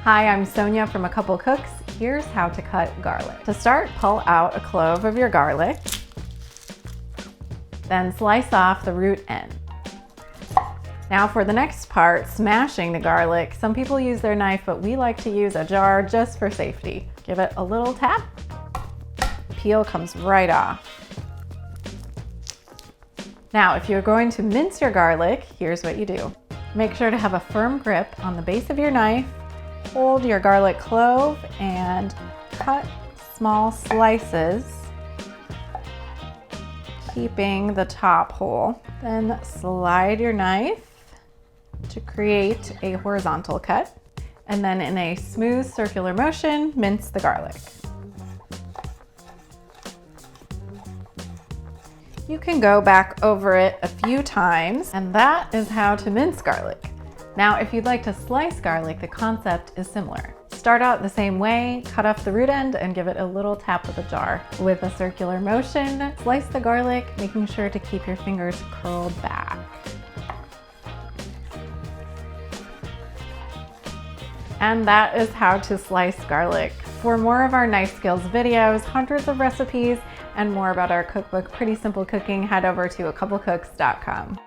Hi, I'm Sonia from A Couple Cooks. Here's how to cut garlic. To start, pull out a clove of your garlic, then slice off the root end. Now for the next part, smashing the garlic. Some people use their knife, but we like to use a jar just for safety. Give it a little tap. Peel comes right off. Now, if you're going to mince your garlic, here's what you do. Make sure to have a firm grip on the base of your knife. Hold your garlic clove and cut small slices, keeping the top whole. Then slide your knife to create a horizontal cut, and then in a smooth circular motion, mince the garlic. You can go back over it a few times, and that is how to mince garlic. Now, if you'd like to slice garlic, the concept is similar. Start out the same way, cut off the root end and give it a little tap with a jar. With a circular motion, slice the garlic, making sure to keep your fingers curled back. And that is how to slice garlic. For more of our knife skills videos, hundreds of recipes, and more about our cookbook, Pretty Simple Cooking, head over to acouplecooks.com.